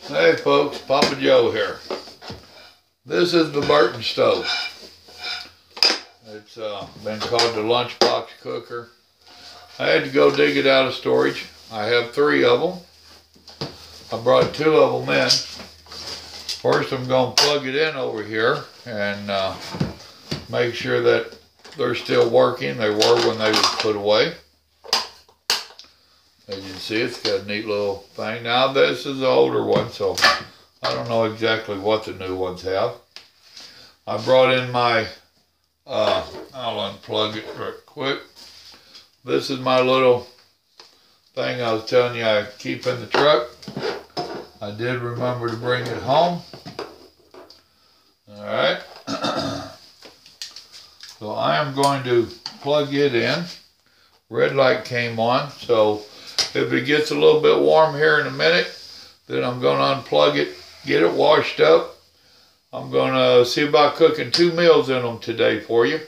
Hey folks, Papa Joe here. This is the Burton stove. It's been called the lunchbox cooker. I had to go dig it out of storage. I have 3 of them. I brought 2 of them in. First I'm going to plug it in over here and make sure that they're still working. They were when they were put away. As you can see, it's got a neat little thing. Now this is the older one, so I don't know exactly what the new ones have. I brought in my, I'll unplug it real quick. This is my little thing I was telling you I keep in the truck. I did remember to bring it home. Alright. So I am going to plug it in. Red light came on, so if it gets a little bit warm here in a minute, then I'm going to unplug it, get it washed up. I'm going to see about cooking 2 meals in them today for you.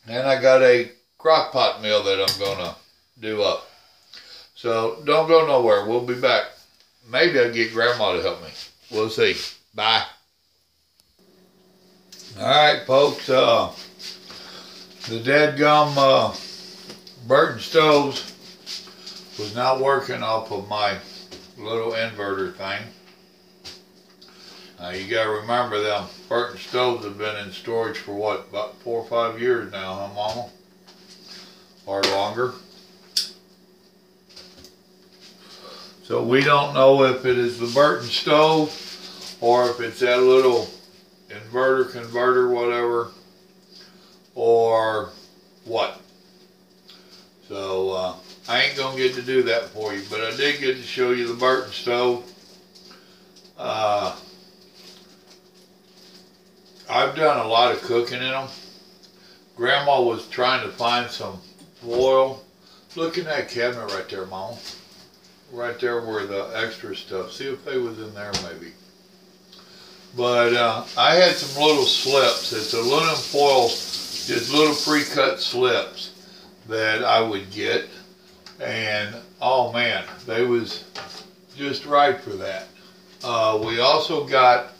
And I got a crock pot meal that I'm going to do up. So don't go nowhere. We'll be back. Maybe I'll get Grandma to help me. We'll see. Bye. Alright folks, the dadgum Burton stoves was not working off of my little inverter thing. You gotta remember them Burton stoves have been in storage for what, about 4 or 5 years now, huh Mama? Or longer. So we don't know if it is the Burton stove or if it's that little inverter, converter, whatever, or what. So I ain't gonna get to do that for you, but I did get to show you the Burton stove. I've done a lot of cooking in them. Grandma was trying to find some foil. Look in that cabinet right there, Mom. Right there where the extra stuff. See if they was in there maybe. But I had some little slips. It's aluminum foil, just little pre-cut slips that I would get, and oh man, they was just right for that. We also got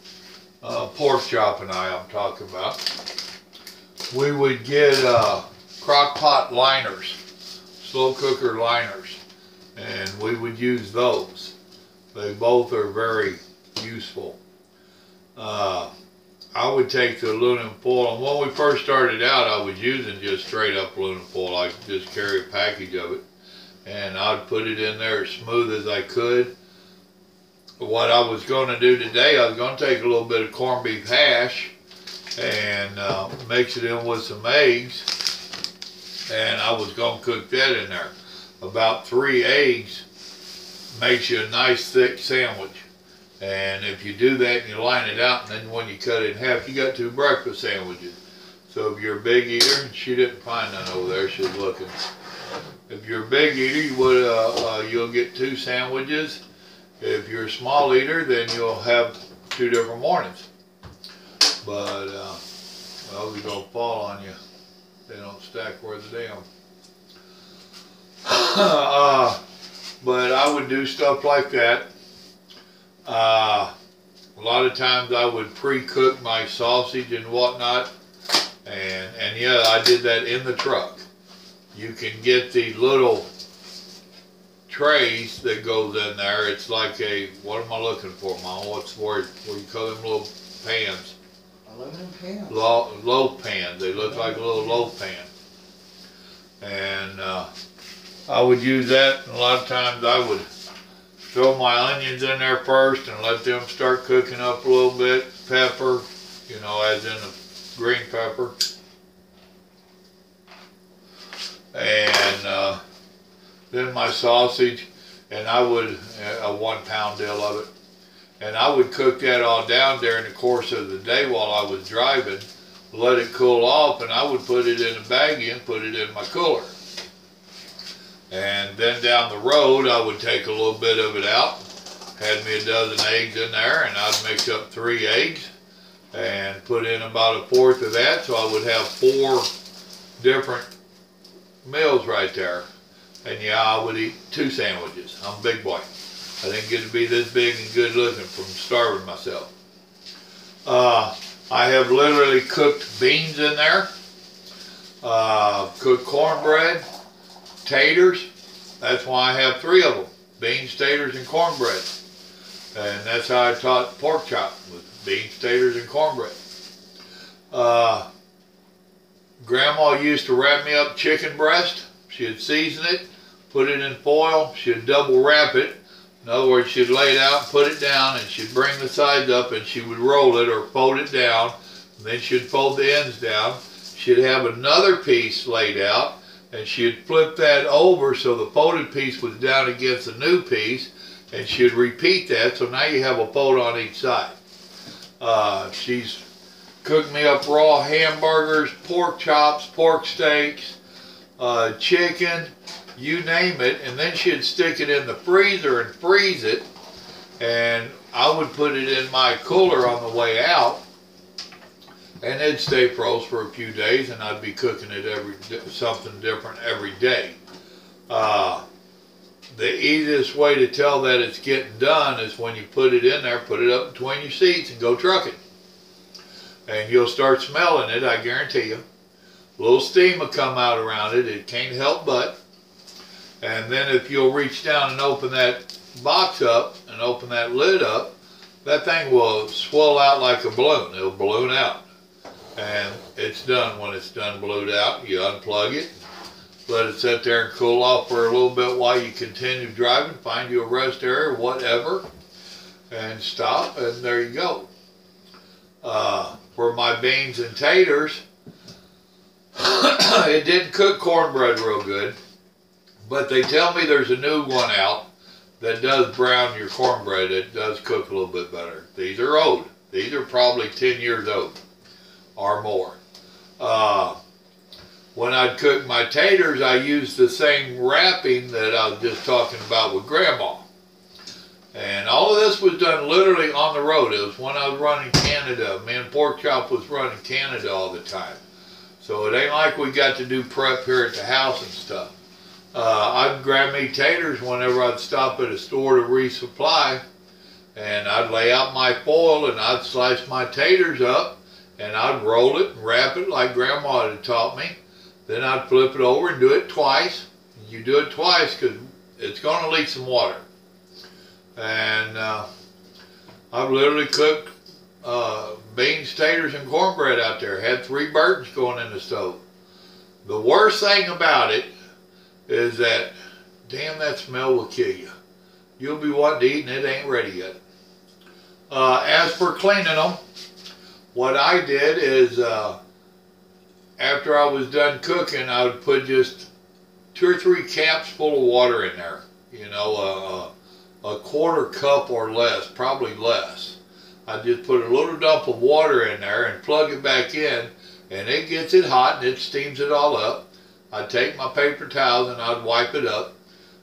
pork chop and I'm talking about. We would get crock pot liners, slow cooker liners, and we would use those. They both are very useful. I would take the aluminum foil, and when we first started out, I was using just straight up aluminum foil. I could just carry a package of it, and I'd put it in there as smooth as I could. What I was going to do today, I was going to take a little bit of corned beef hash and mix it in with some eggs, and I was going to cook that in there. About 3 eggs makes you a nice thick sandwich. And if you do that and you line it out, and then when you cut it in half, you got 2 breakfast sandwiches. So if you're a big eater, and she didn't find none over there, she's looking. If you're a big eater, you would you'll get 2 sandwiches. If you're a small eater, then you'll have 2 different mornings. But well, they're gonna fall on you. They don't stack worth a damn. But I would do stuff like that. A lot of times I would pre-cook my sausage and whatnot, and yeah, I did that in the truck. You can get the little trays that goes in there. It's like a, what am I looking for, Mom? What's the word? What do you call them little pans? Aluminum pans. Loaf pans. They look like a little loaf pan. And I would use that, and a lot of times I would throw my onions in there first and let them start cooking up a little bit. Pepper, you know, as in the green pepper. And then my sausage, and I would, a 1 pound deal of it. And I would cook that all down during the course of the day while I was driving, let it cool off, and I would put it in a baggie and put it in my cooler. And then down the road, I would take a little bit of it out, had me a dozen eggs in there, and I'd mix up 3 eggs and put in about 1/4 of that, so I would have 4 different meals right there. And yeah, I would eat 2 sandwiches. I'm a big boy. I didn't get to be this big and good looking from starving myself. I have literally cooked beans in there, cooked cornbread, taters. That's why I have 3 of them: beans, taters, and cornbread. And that's how I taught pork chop, with beans, taters, and cornbread. Grandma used to wrap me up chicken breast. She'd season it, put it in foil, she'd double wrap it. In other words, she'd lay it out, put it down, and she'd bring the sides up and she would roll it or fold it down. And then she'd fold the ends down. She'd have another piece laid out and she'd flip that over so the folded piece was down against the new piece, and she'd repeat that, so now you have a fold on each side. She's cooked me up raw hamburgers, pork chops, pork steaks, chicken, you name it, and then she'd stick it in the freezer and freeze it, and I would put it in my cooler on the way out, and it'd stay froze for a few days, and I'd be cooking it something different every day. The easiest way to tell that it's getting done is when you put it in there, put it up between your seats and go trucking. And you'll start smelling it, I guarantee you. A little steam will come out around it, it can't help but. And then if you'll reach down and open that box up and open that lid up, that thing will swell out like a balloon. It'll balloon out. And it's done. When it's done ballooned out, you unplug it, let it sit there and cool off for a little bit while you continue driving, find you a rest area, whatever, and stop, and there you go. For my beans and taters, it didn't cook cornbread real good, but they tell me there's a new one out that does brown your cornbread. It does cook a little bit better. These are old. These are probably 10 years old or more. When I'd cook my taters, I used the same wrapping that I was just talking about with Grandma. And all of this was done literally on the road. It was when I was running Canada. Me and Pork Chop was running Canada all the time. So it ain't like we got to do prep here at the house and stuff. I'd grab me taters whenever I'd stop at a store to resupply. And I'd lay out my foil and I'd slice my taters up. And I'd roll it and wrap it like Grandma had taught me. Then I'd flip it over and do it twice. You do it twice because it's going to leak some water. And I've literally cooked beans, taters, and cornbread out there. Had 3 burdens going in the stove. The worst thing about it is that, damn, that smell will kill you. You'll be wanting to eat and it ain't ready yet. As for cleaning them, what I did is after I was done cooking, I would put just 2 or 3 caps full of water in there. You know, a quarter cup or less, probably less. I just put a little dump of water in there and plug it back in, and it gets it hot and it steams it all up. I'd take my paper towels and I'd wipe it up.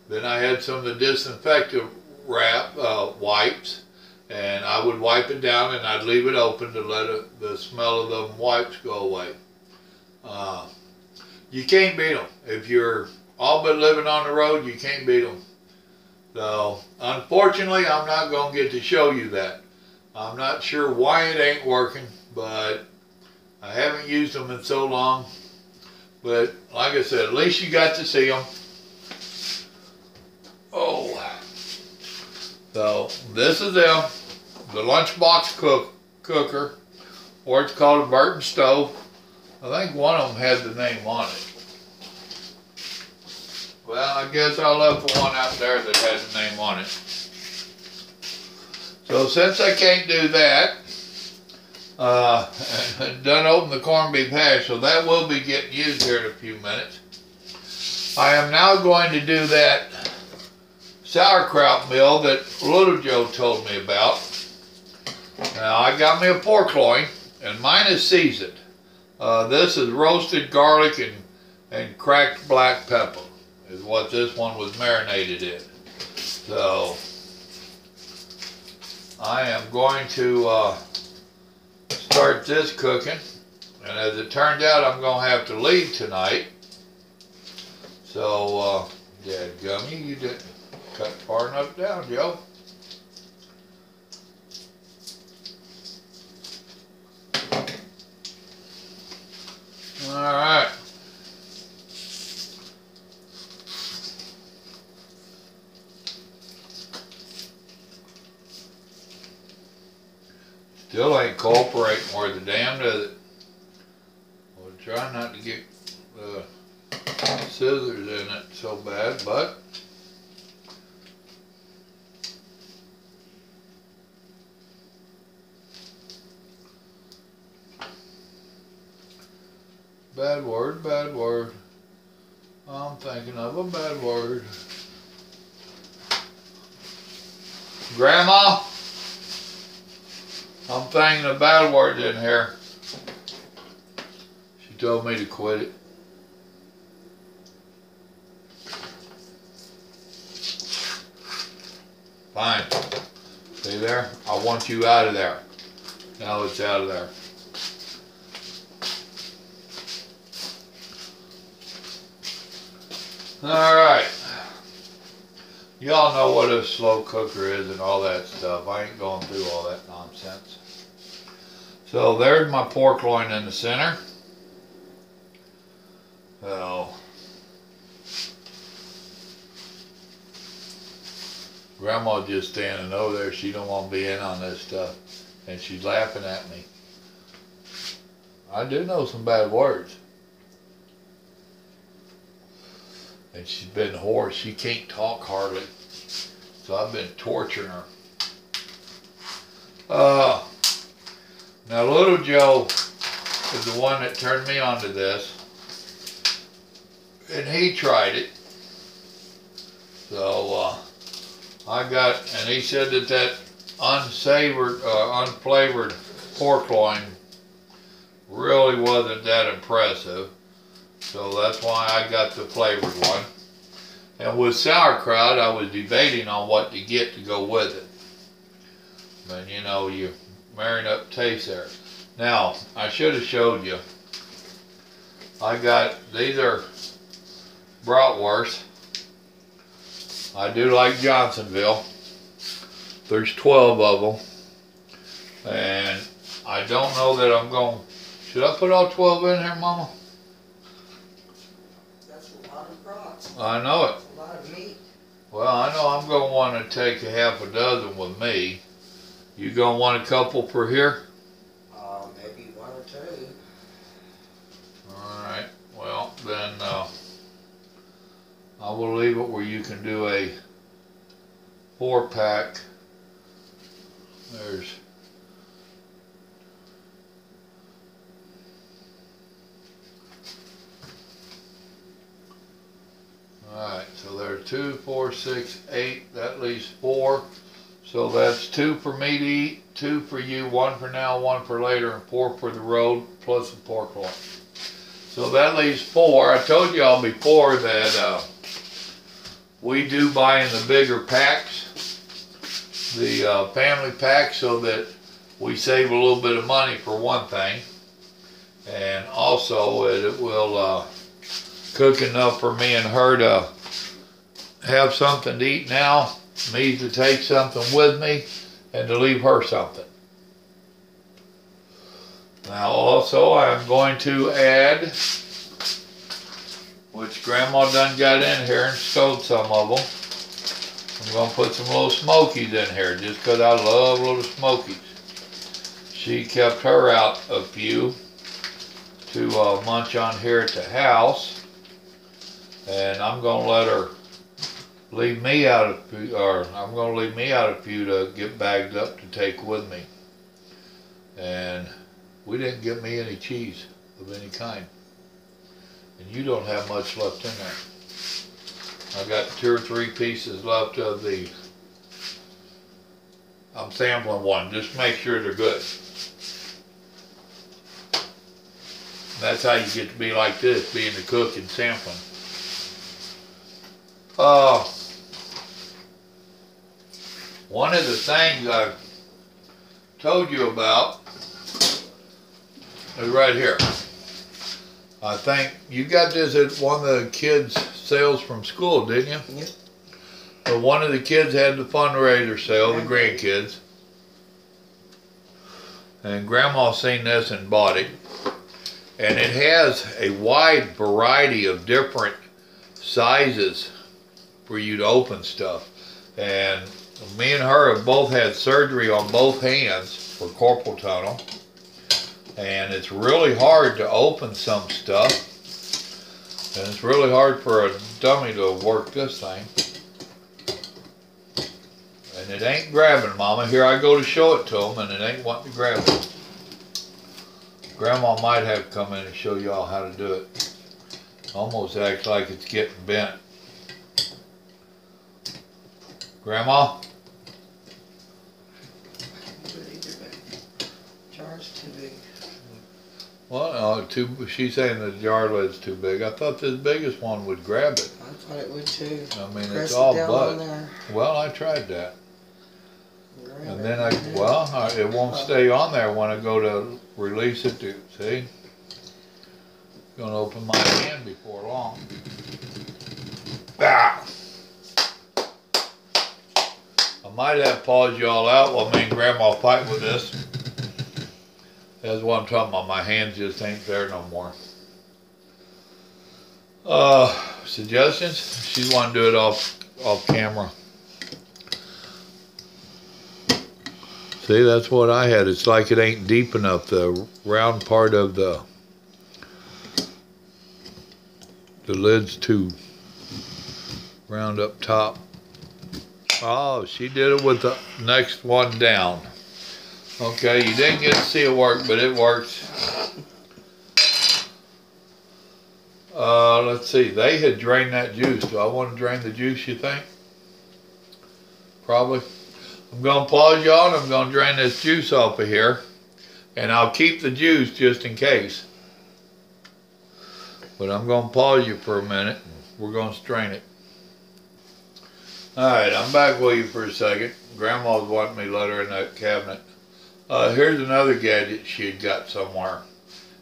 Then I had some of the disinfectant wipes, and I would wipe it down and I'd leave it open to let the smell of the wipes go away. You can't beat them. If you're all but living on the road, you can't beat them. So, unfortunately, I'm not going to get to show you that. I'm not sure why it ain't working, but I haven't used them in so long. But, like I said, at least you got to see them. Oh. So, this is them. The lunchbox cooker, or it's called a Burton stove. I think one of them had the name on it. Well, I guess I left the one out there that had the name on it. So since I can't do that, done open the corned beef hash, so that will be getting used here in a few minutes. I am now going to do that sauerkraut meal that Little Joe told me about. Now I got me a pork loin, and mine is seasoned. This is roasted garlic and cracked black pepper is what this one was marinated in. So I am going to start this cooking, and as it turned out, I'm going to have to leave tonight. So, yeah, gummy, you did. Cut far enough down, Joe. All right. Still ain't cooperating worth a damn, does it? We'll try not to get scissors in it so bad, but bad word, bad word. I'm thinking of a bad word. Grandma, I'm thinking of bad words in here. She told me to quit it. Fine. See there? I want you out of there. Now it's out of there. Alright. Y'all know what a slow cooker is and all that stuff. I ain't going through all that nonsense. So there's my pork loin in the center. So Grandma just standing over there. She don't want to be in on this stuff. And she's laughing at me. I do know some bad words. And she's been hoarse. She can't talk hardly. So I've been torturing her. Now little Joe is the one that turned me onto this. And he tried it. So I got, and he said that that unflavored pork loin really wasn't that impressive. So that's why I got the flavored one. And with sauerkraut, I was debating on what to get to go with it. But you know, you marrying up taste there. Now, I should have showed you. I got, these are bratwurst. I do like Johnsonville. There's 12 of them. And I don't know that I'm going, should I put all 12 in here, Mama? That's a lot of brats. I know it. A lot of meat. Well, I know I'm going to want to take a half a dozen with me. You going to want a couple per here? Maybe one or two. Alright, well then I will leave it where you can do a 4-pack. There's alright, so there's 2, 4, 6, 8, that leaves 4. So that's 2 for me to eat, 2 for you, 1 for now, 1 for later, and 4 for the road, plus a pork loin. So that leaves 4. I told y'all before that we do buy in the bigger packs, the family pack, so that we save a little bit of money for one thing. And also it will cook enough for me and her to have something to eat now, me to take something with me, and to leave her something. Now also I'm going to add, which Grandma done got in here and stowed some of them. I'm going to put some little smokies in here just because I love little smokies. She kept her out a few to munch on here at the house. And I'm going to let her leave me out a few, or I'm going to leave me out a few to get bagged up to take with me. And we didn't get me any cheese of any kind. And you don't have much left in there. I got 2 or 3 pieces left of the, I'm sampling one, just to make sure they're good. That's how you get to be like this, being the cook and sampling. One of the things I told you about is right here. I think you got this at one of the kids' sales from school, didn't you? Yep. But one of the kids had the fundraiser sale, the grandkids. And Grandma seen this and bought it. And it has a wide variety of different sizes for you to open stuff. And me and her have both had surgery on both hands for carpal tunnel. And it's really hard to open some stuff. And it's really hard for a dummy to work this thing. And it ain't grabbing, Mama. Here I go to show it to them, and it ain't wanting to grab it. Grandma might have to come in and show y'all how to do it. Almost acts like it's getting bent. Grandma? Jar's too big. Well, no, she's saying the jar lid's too big. I thought this biggest one would grab it. I thought it would too. I mean, Press it's all it down butt. on there. Well, I tried that. Grab And it then and it won't stay on there when I go to release it to, see? Gonna open my hand before long. Ah! I might have paused y'all out while me and Grandma fight with this. That's what I'm talking about. My hands just ain't there no more. Suggestions? She want to do it off camera. See, that's what I had. It's like it ain't deep enough. The round part of the lid's too round up top. Oh, she did it with the next one down. Okay, you didn't get to see it work, but it works. Let's see. They had drained that juice. Do I want to drain the juice, you think? Probably. I'm going to pause y'all and I'm going to drain this juice off of here. And I'll keep the juice just in case. But I'm going to pause you for a minute. We're going to strain it. Alright, I'm back with you for a second. Grandma's wanting me to let her in that cabinet. Here's another gadget she had got somewhere.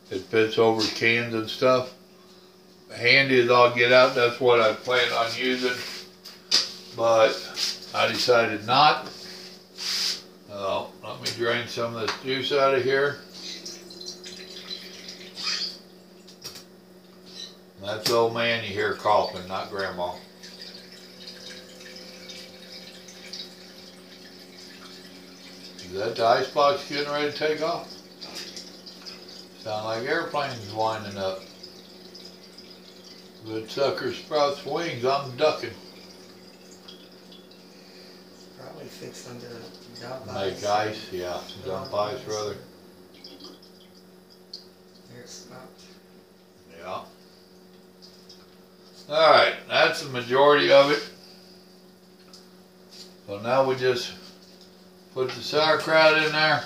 It fits over cans and stuff. Handy as all get out. That's what I planned on using. But I decided not. Let me drain some of this juice out of here. That's the old man you hear coughing, not Grandma. Is that the icebox getting ready to take off? Sound like airplanes winding up. Good sucker sprouts wings, I'm ducking. Probably fixed under dump ice. Make ice, yeah, dump ice rather. There it's stopped. Yeah. Alright, that's the majority of it. So now we just put the sauerkraut in there.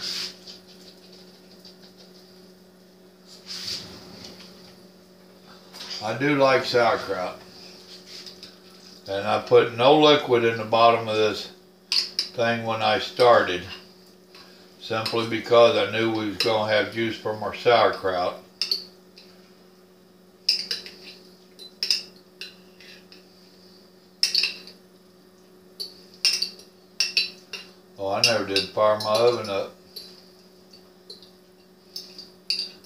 I do like sauerkraut. And I put no liquid in the bottom of this thing when I started. Simply because I knew we was going to have juice from our sauerkraut. Oh, I never did fire my oven up.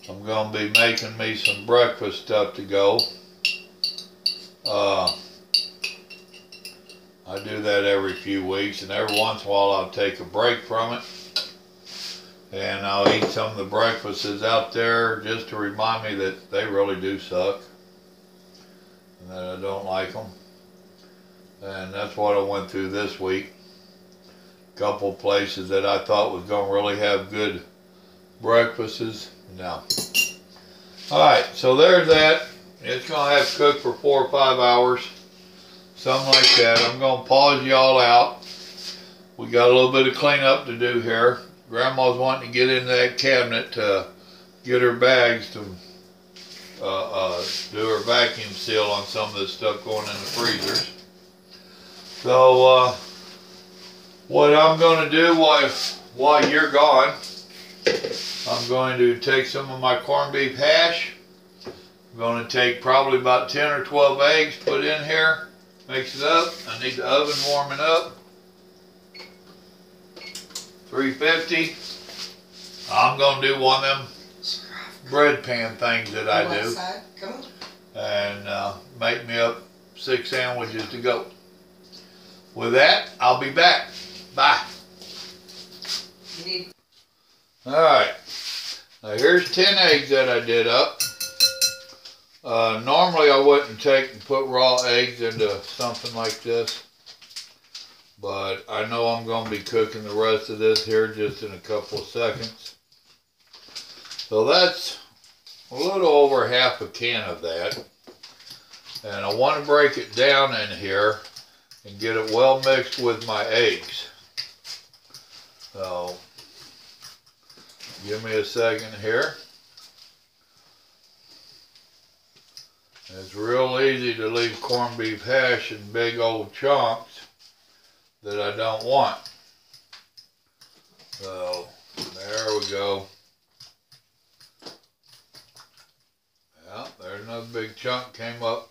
I'm going to be making me some breakfast stuff to go. I do that every few weeks, and every once in a while I'll take a break from it. And I'll eat some of the breakfasts out there just to remind me that they really do suck. And that I don't like them. And that's what I went through this week. Couple places that I thought was going to really have good breakfasts. No. Alright, so there's that. It's going to have to cook for 4 or 5 hours. Something like that. I'm going to pause y'all out. We got a little bit of cleanup to do here. Grandma's wanting to get into that cabinet to get her bags to do her vacuum seal on some of this stuff going in the freezers. So, what I'm going to do while you're gone, I'm going to take some of my corned beef hash. I'm going to take probably about 10 or 12 eggs, put in here, Mix it up. I need the oven warming up. 350. I'm gonna do one of them bread pan things that I do. Come on. And make me up 6 sandwiches to go. With that, I'll be back. Bye. Alright. Now here's 10 eggs that I did up. Normally I wouldn't take and put raw eggs into something like this. But I know I'm going to be cooking the rest of this here just in a couple of seconds. So that's a little over half a can of that. And I want to break it down in here and get it well mixed with my eggs. So, give me a second here. It's real easy to leave corned beef hash in big old chunks that I don't want. So, there we go. Yeah, there's another big chunk came up.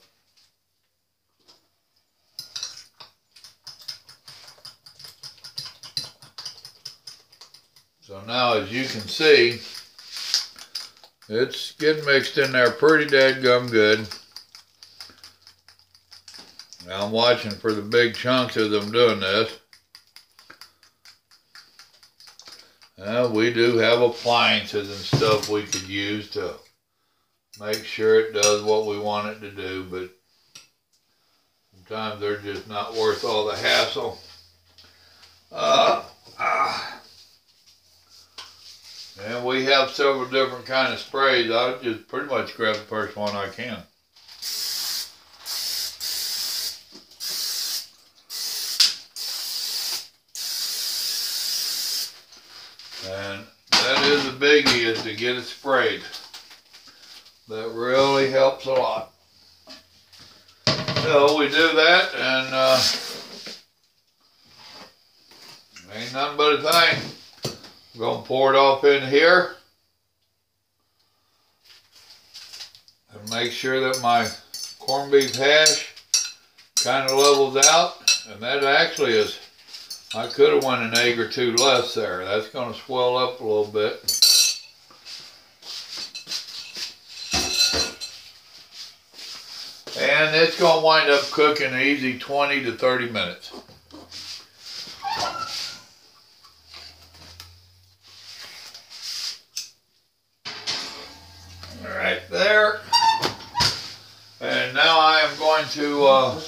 So now, as you can see, it's getting mixed in there pretty dadgum good. Now I'm watching for the big chunks as I'm doing this. We do have appliances and stuff we could use to make sure it does what we want it to do, but sometimes they're just not worth all the hassle. And we have several different kind of sprays. I'll just pretty much grab the first one I can. And that is a biggie, is to get it sprayed. That really helps a lot. So we do that, and ain't nothing but a thing. I'm going to pour it off in here and make sure that my corned beef hash kind of levels out. And that actually is, I could have went an egg or two less there. That's going to swell up a little bit. And it's going to wind up cooking an easy 20 to 30 minutes. Right there. And now I am going to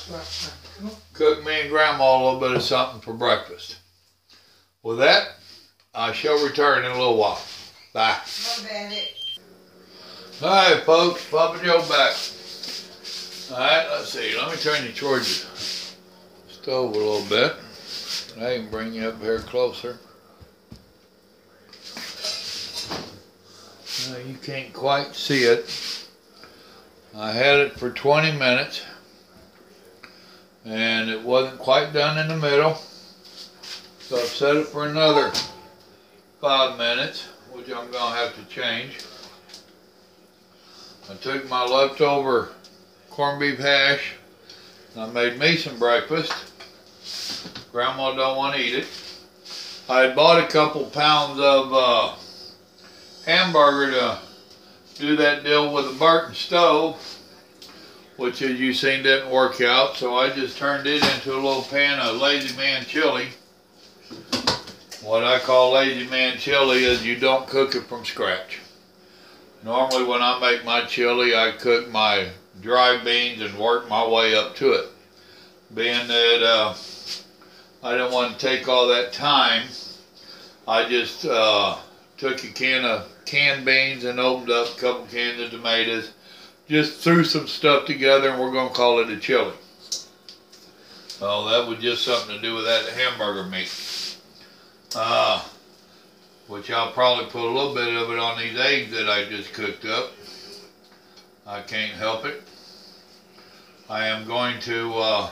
cook me and Grandma a little bit of something for breakfast. With that, I shall return in a little while. Bye. Alright folks, Papa Joe back. Alright, let's see. Let me turn you towards the stove a little bit. I can bring you up here closer. You can't quite see it. I had it for 20 minutes and it wasn't quite done in the middle, so I've set it for another 5 minutes, which I'm going to have to change. I took my leftover corned beef hash and I made me some breakfast. Grandma don't want to eat it. I had bought a couple pounds of hamburger to do that deal with the Burton stove, which as you seen didn't work out, so I just turned it into a little pan of Lazy Man chili. What I call Lazy Man chili is you don't cook it from scratch. Normally when I make my chili, I cook my dry beans and work my way up to it. Being that I didn't want to take all that time, I just took a can of canned beans and opened up a couple cans of tomatoes. Just threw some stuff together and we're going to call it a chili. So that was just something to do with that hamburger meat. Which I'll probably put a little bit of it on these eggs that I just cooked up. I can't help it. I am going to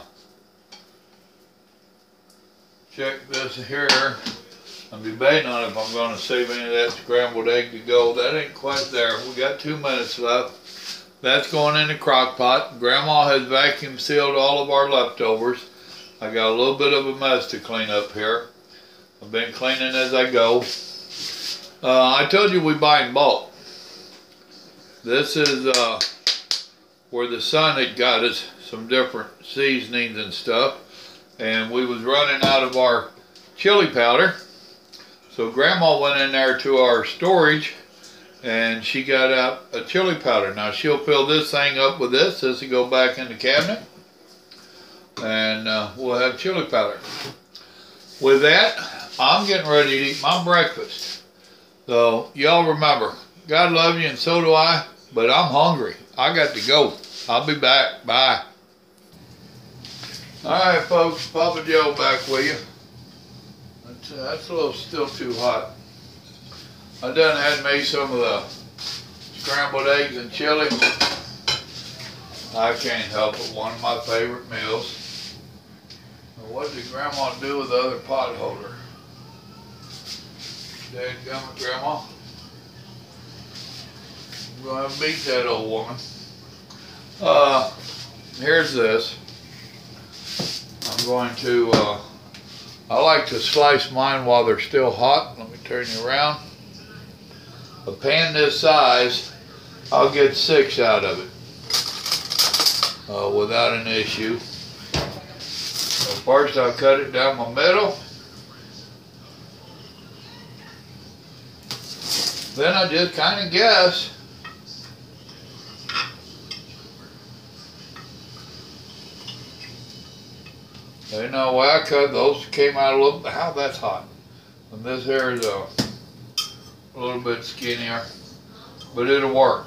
check this here. I'm debating on if I'm going to save any of that scrambled egg to go. That ain't quite there. We got 2 minutes left. That's going in the crock pot. Grandma has vacuum sealed all of our leftovers. I got a little bit of a mess to clean up here. I've been cleaning as I go. I told you we buy in bulk. This is where the son had got us some different seasonings and stuff. And we was running out of our chili powder. So Grandma went in there to our storage and she got out a chili powder. Now she'll fill this thing up with this. This will go back in the cabinet. And we'll have chili powder. With that, I'm getting ready to eat my breakfast. So y'all remember, God loves you and so do I, but I'm hungry. I got to go. I'll be back. Bye. Alright folks, Papa Joe back with you. That's a little still too hot. I done had made some of the scrambled eggs and chili. I can't help it, one of my favorite meals. What did Grandma do with the other pot holder? Dadgummit, Grandma. I'm going to beat that old woman. Here's this. I'm going to, I like to slice mine while they're still hot. Let me turn you around. A pan this size, I'll get 6 out of it without an issue. So first I'll cut it down my middle. Then I just kind of guess. You know, when I cut those came out a little, how that's hot. And this here is a little bit skinnier, but it'll work.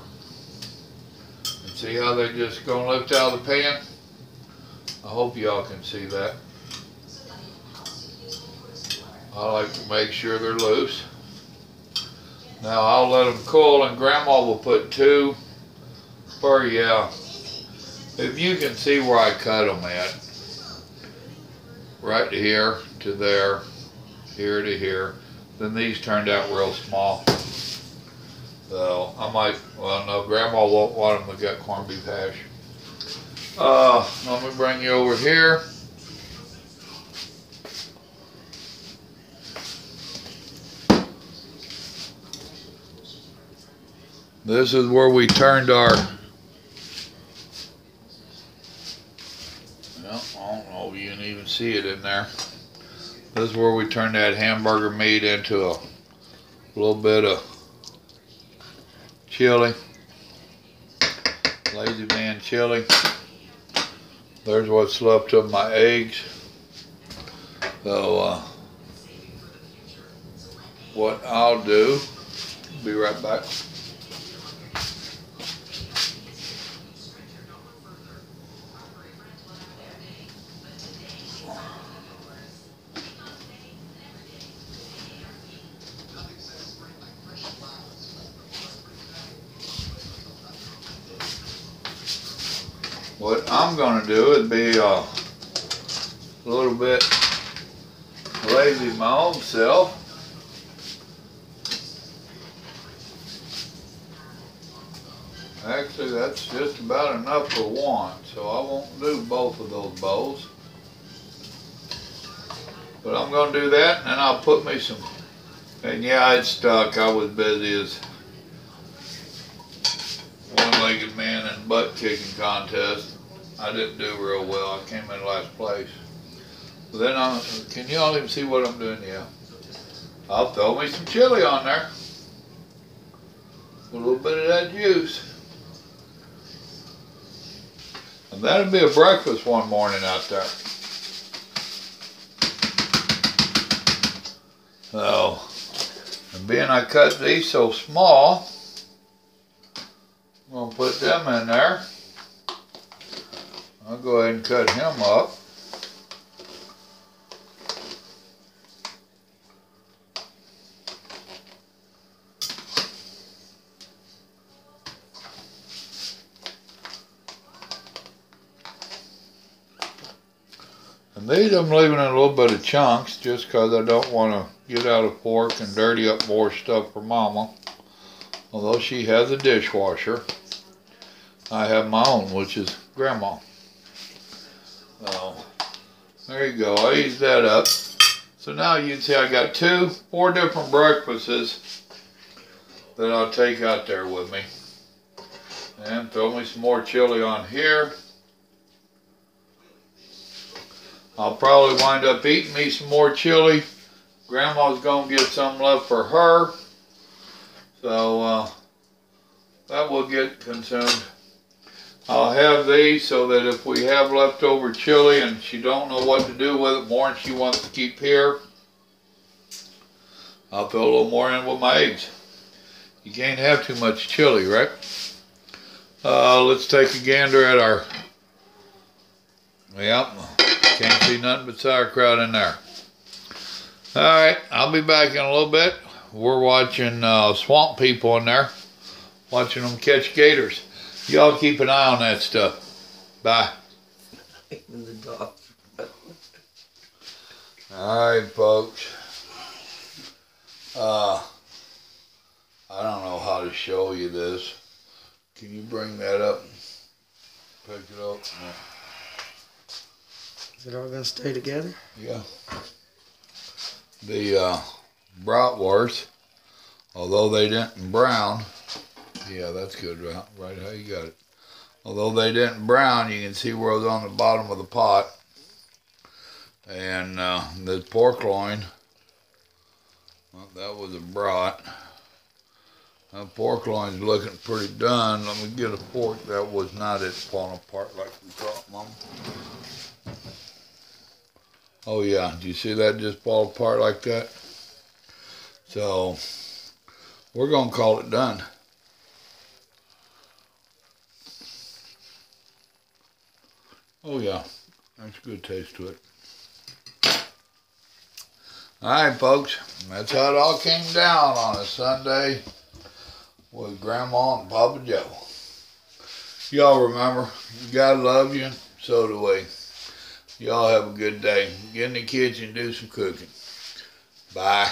And see how they just gonna lift out of the pan? I hope y'all can see that. I like to make sure they're loose. Now I'll let them cool and Grandma will put 2 per, yeah. If you can see where I cut them at. Right here to there, here to here. Then these turned out real small. So I might, well no, Grandma won't want them to get corned beef hash. Let me bring you over here. This is where we turned our, well, I don't know if you can even see it in there. This is where we turned that hamburger meat into a little bit of chili, Lazy Man chili. There's what's left of my eggs. So what I'll do, be right back. What I'm going to do is be a little bit lazy my own self. Actually, that's just about enough for one, so I won't do both of those bowls. But I'm going to do that, and then I'll put me some, and yeah, it's stuck. I was busy as one-legged man in butt kicking contest. I didn't do real well. I came in last place. But then can you all even see what I'm doing? Yeah. I'll throw me some chili on there. A little bit of that juice. And that'll be a breakfast one morning out there. So, and being I cut these so small, I'm going to put them in there. I'll go ahead and cut him up. And these I'm leaving in a little bit of chunks just because I don't want to get out a fork and dirty up more stuff for Mama. Although she has a dishwasher. I have my own, which is Grandma. So, there you go. I used that up. So now you can see I got 4 different breakfasts that I'll take out there with me. And throw me some more chili on here. I'll probably wind up eating me some more chili. Grandma's gonna get some left for her. So that will get consumed. I'll have these so that if we have leftover chili and she don't know what to do with it more and she wants to keep here, I'll put a little more in with my eggs. You can't have too much chili, right? Let's take a gander at our, yep, can't see nothing but sauerkraut in there. Alright, I'll be back in a little bit. We're watching swamp people in there, watching them catch gators. Y'all keep an eye on that stuff. Bye. Even the dog. Alright, folks. I don't know how to show you this. Can you bring that up? Pick it up. Yeah. Is it all gonna stay together? Yeah. The bratwurst, although they didn't brown, yeah, that's good, right how you got it. Although they didn't brown, you can see where it was on the bottom of the pot. And the pork loin, well, that was a brat. That pork loin's looking pretty done. Let me get a fork. That was not it falling apart like we thought, Mom. Oh yeah, do you see that just fall apart like that? So, we're going to call it done. Oh yeah, that's a good taste to it. Alright folks, that's how it all came down on a Sunday with Grandma and Papa Joe. Y'all remember, God love you, so do we. Y'all have a good day. Get in the kitchen and do some cooking. Bye.